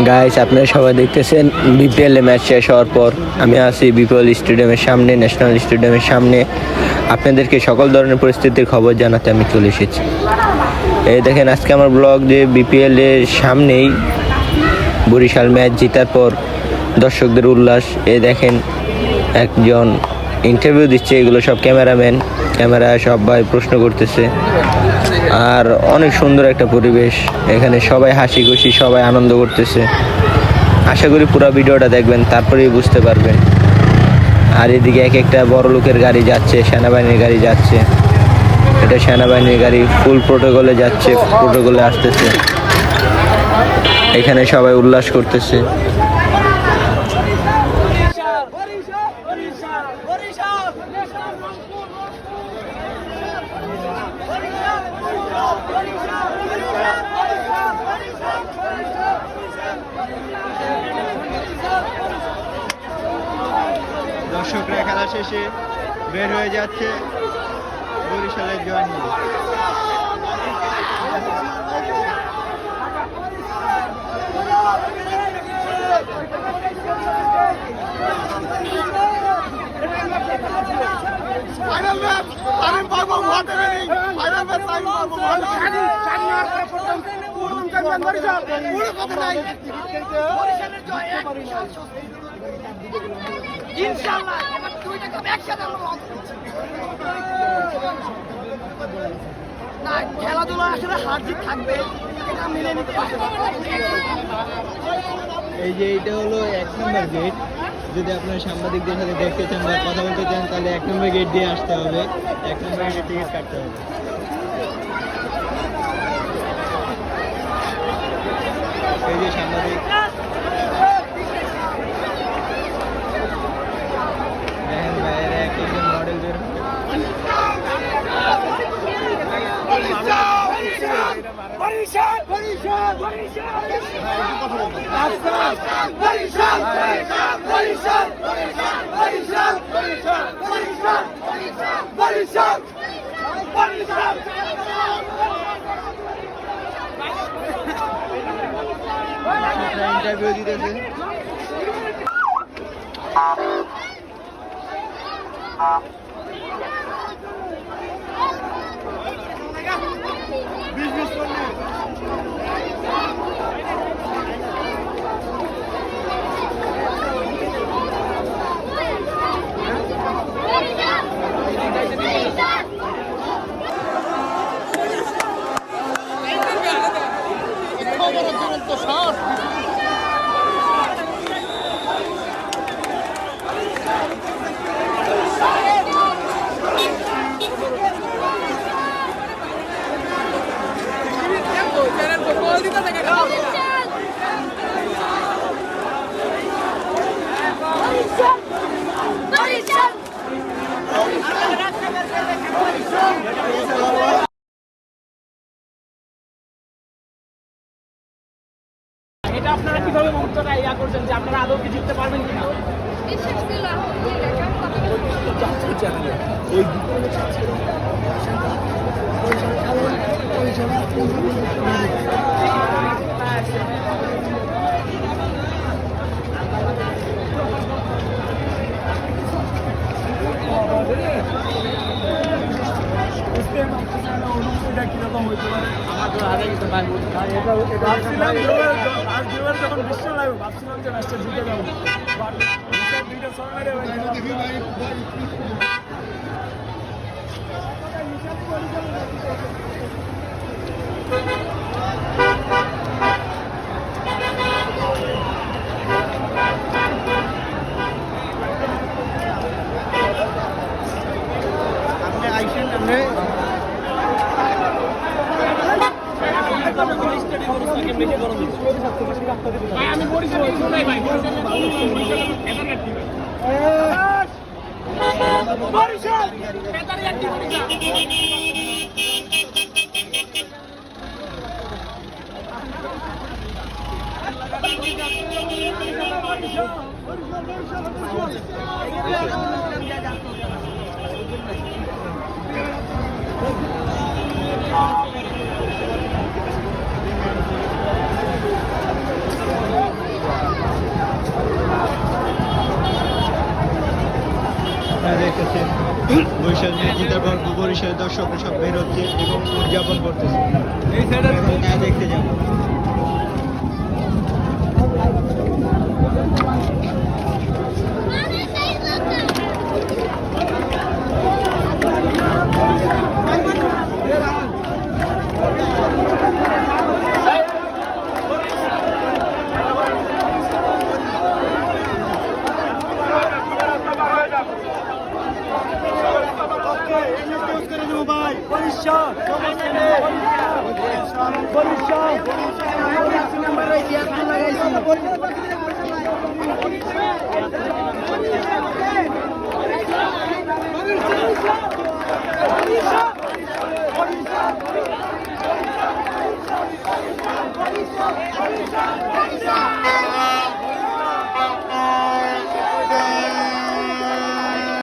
Guys, আপনারা সবাই দেখতেছেন বিপিএল এ ম্যাচ শেষ হওয়ার পর আমি আছি বিপিএল স্টেডিয়ামের সামনে, ন্যাশনাল স্টেডিয়ামের সামনে। আপনাদেরকে সকল ধরনের পরিস্থিতির খবর জানাতে আমি চলে এসেছি। এই দেখেন, আজকে আমার ব্লগ যে বিপিএল এর সামনেই বরিশাল ম্যাচ জেতার পর দর্শকদের উল্লাস। এই দেখেন, একজন ইন্টারভিউ দিচ্ছে, এগুলো সব ক্যামেরাম্যান, ক্যামেরা সবাই প্রশ্ন করতেছে। আর অনেক সুন্দর একটা পরিবেশ এখানে, সবাই হাসি খুশি, সবাই আনন্দ করতেছে। আশা করি পুরো ভিডিওটা দেখবেন, তারপরেই বুঝতে পারবেন। আর এদিকে এক একটা বড় লোকের গাড়ি যাচ্ছে, সেনাবাহিনীর গাড়ি যাচ্ছে। এটা সেনাবাহিনীর গাড়ি, ফুল প্রোটোকলে যাচ্ছে, প্রোটোকলে আসতেছে। এখানে সবাই উল্লাস করতেছে। দর্শকরা খেলা শেষে বের হয়ে যাচ্ছে বরিশালের জয় নিয়ে। খেলাধুলা আসলে হার জিত থাকবে, এটা মেনে নিতে পারবে। এই যে এটা হলো 1 নম্বর গেট। যদি আপনার সাংবাদিকদের সাথে দেখতে চান বা কথা বলতে চান, তাহলে 1 নম্বর গেট দিয়ে আসতে হবে। 1 নম্বর গেটে টিকিট কাটতে হবে। এই যে সাংবাদিক, দেখেন বাইরে একটা মডেল বের ইন্টারভিউ দিতেছে। এটা আপনারা কিভাবে মুহূর্তটা ইয়া করছেন যে আপনারা আদৌ কি জিততে পারবেন কিনা? কিরকম হইতে পারে ভাবছিলাম যখন বিশ্ব লাগবে, ভাবছিলাম যে ম্যাচটা জিতে যাবো। আপনি আইসেন, আপনি আমি বরিশালে ভাই বরিশাল বরিশাল ম্যাচ জেতার পর বরিশালের দর্শকরা সব বের হচ্ছে এবং উদযাপন করতেছে। এখন তা দেখতে যাবো। বরিশাল